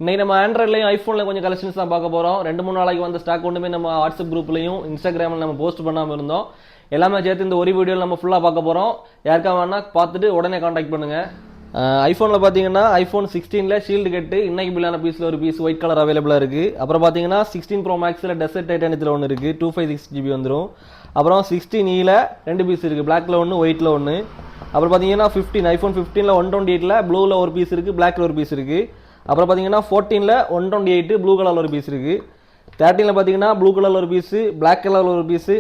இன்னைக்கு நம்ம ஆண்ட்ராய்ட்லையும் ஐஃபோன்லையும் கொஞ்சம் கலெக்ஷன்ஸ் தான் பார்க்க போகிறோம். 2-3 நாளைக்கு வந்து ஸ்டாக் ஒன்றுமே நம்ம வாட்ஸ்அப் குரூப்லையும் இன்ஸ்டாகிராமில் நம்ம போஸ்ட் பண்ணாமல் இருந்தோம். எல்லாமே சேர்த்து இந்த ஒரு வீடியோவில் நம்ம ஃபுல்லாக பார்க்க போகிறோம். யாருக்கா வேணா பார்த்துட்டு உடனே காண்டாக்ட் பண்ணுங்கள். ஐஃபோனில் பார்த்தீங்கன்னா ஐஃபோன் 16 ஷீல்டு கட்டு இன்னைக்கு பில்லான பீஸில் ஒரு பீஸ் ஒயிட் கலர் அவைலபிளாக இருக்குது. அப்புறம் பார்த்தீங்கன்னா 16 Pro Maxல டெசர்ட் டைட்டானியத்தில் ஒன்று இருக்குது, 256 GB வந்துடும். அப்புறம் 16E 2 பீஸ் இருக்குது, பிளாக்ல ஒன்று ஒயிட்டில் ஒன்று. அப்புறம் பார்த்தீங்கன்னா 15 ஐஃபோன் 15 128 ப்ளூவில் ஒரு பீஸ் இருக்குது, பிளாக்ல ஒரு பீஸ் இருக்குது. அப்புறம் பார்த்தீங்கன்னா 14 128 ப்ளூ கலரில் ஒரு பீஸ் இருக்குது. 13 பார்த்தீங்கன்னா ப்ளூ கலரில் ஒரு பீஸு, பிளாக் கலரில் ஒரு பீஸு,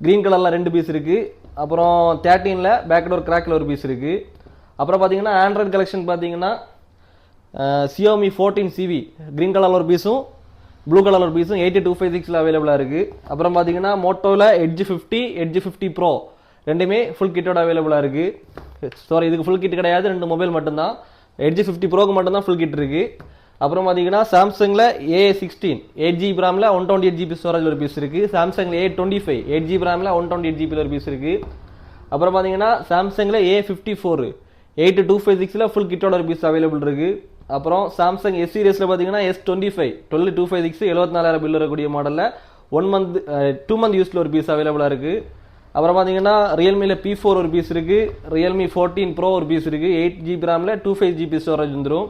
க்ரீன் கலரில் 2 பீஸ் இருக்குது. அப்புறம் 13 பேக்டோர் கிராக்கில் ஒரு பீஸ் இருக்குது. அப்புறம் பார்த்தீங்கன்னா ஆண்ட்ராய்டு கலெக்ஷன் பார்த்தீங்கன்னா Xiaomi 14CV க்ரீன் கலரில் ஒரு பீஸும் ப்ளூ கலர் ஒரு பீஸும் 8256 அவைலபிளாக இருக்குது. அப்புறம் பார்த்தீங்கன்னா மோட்டோவில் Edge 50 Edge 50 Pro ரெண்டுமே ஃபுல் கிட்டோட அவைலபிளாக இருக்குது. சாரி, இதுக்கு ஃபுல் கிட் கிடையாது, 2 மொபைல் மட்டும்தான். Edge 50 Proக்கு மட்டும்தான் ஃபுல் கிட் இருக்குது. அப்புறம் பார்த்தீங்கன்னா சாம்சங்கில் A16 8GB RAM 128GB storage ஒரு பீஸ் இருக்குது. சாம்சங்கில் A25 8GB RAM 128GB ஒரு பீஸ் இருக்குது. அப்புறம் பார்த்தீங்கன்னா சாம்சங்கில் A54 8256 ஃபுல் கிட்டோட ஒரு பீஸ் அவைலபிள் இருக்குது. அப்புறம் சாம்சங் S சீரிஸில் பார்த்தீங்கன்னா S25 12256 74,000 பில் வரக்கூடிய மாடலில் 2 மந்த் யூஸில் ஒரு பீஸ் அவைலபிளாக இருக்குது. அப்புறம் பார்த்தீங்கன்னா ரியல்மியில் P4 ஒரு பீஸ் இருக்குது, ரியல்மி 14 Pro ஒரு பீஸ் இருக்குது, 8GB RAM 256GB ஸ்டோரேஜ் வந்துடும்.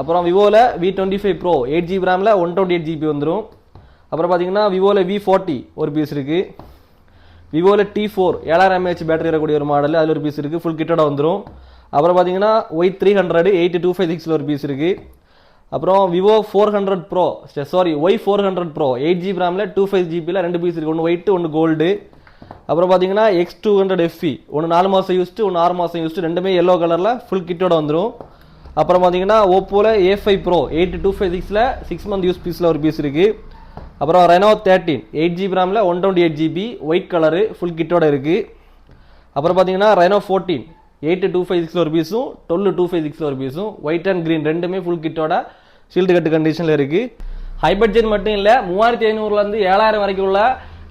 அப்புறம் விவோவில் V25 Pro 8GB RAM 128GB வந்துடும். அப்புறம் பார்த்தீங்கன்னா விவோவில் V40 ஒரு பீஸ் இருக்குது. விவோவில் T4 7000 mAh பேட்டரி வரக்கூடிய ஒரு மாடல், அதில் ஒரு பீஸ் இருக்குது, ஃபுல் கிட்டோட வந்துடும். அப்புறம் பார்த்தீங்கன்னா Y300 8256 ஒரு பீஸ் இருக்குது. அப்புறம் Vivo 400 Pro Y400 Pro 8GB RAM 256GB 2 piece இருக்குது, ஒன்று ஒயிட்டு ஒன்று கோல்டு. அப்புறம் பார்த்தீங்கன்னா X200 FE ஒன்று 4 மாதம் யூஸ்டு ஒன்று 6 மாதம் யூஸ்டு, ரெண்டுமே எல்லோ கலரில் ஃபுல் கிட்டோட வந்துடும். அப்புறம் பார்த்தீங்கன்னா ஓப்போவில் A5 Pro 8256 6 மந்த் யூஸ் பீஸில் ஒரு பீஸ் இருக்குது. அப்புறம் Reno 13 8GB RAM 128GB white colour full கிட்டோட இருக்குது. அப்புறம் பார்த்தீங்கன்னா Reno 14 8256 ஒரு பீஸும் 12256 ஒரு பீஸும் ஒயிட் அண்ட் க்ரீன் ரெண்டுமே ஃபுல் கிட்டோட ஷீல்டு கட்டு கண்டிஷனில் இருக்குது. ஹை பட்ஜெட் மட்டும் இல்லை, 3500 7000 வரைக்கும் உள்ள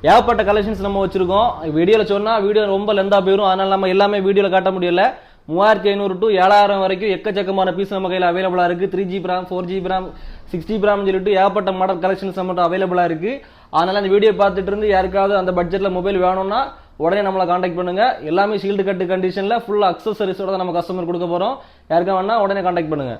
ஏகப்பட்ட கலெக்ஷன்ஸ் நம்ம வச்சுருக்கோம். வீடியோவில் சொன்னால் வீடியோ ரொம்ப லெந்தாக போயிடும், அதனால் நம்ம எல்லாமே வீடியோவில் காட்ட முடியல. 3500 to 7000 வரைக்கும் எக்கச்சக்கமான பீஸ் நம்ம கையில் அவைலபிளாக இருக்குது. 3GB RAM 4GB RAM 6GB RAM சொல்லிட்டு ஏகப்பட்ட மாடல் கலெக்ஷன்ஸ் நம்மகிட்ட அவைலபிளாக இருக்குது. அதனால் அந்த வீடியோ பார்த்துட்டு இருந்து யாருக்காவது அந்த பட்ஜெட்டில் மொபைல் வேணும்னா உடனே நம்மளை காண்டாக்ட் பண்ணுங்கள். எல்லாமே ஷீல்டு கட்டு கண்டிஷனில் ஃபுல் அக்சசரிஸோட தான் நம்ம கஸ்டமர் கொடுக்க போகிறோம். யாருக்கா வேணா உடனே காண்டாக்ட் பண்ணுங்கள்.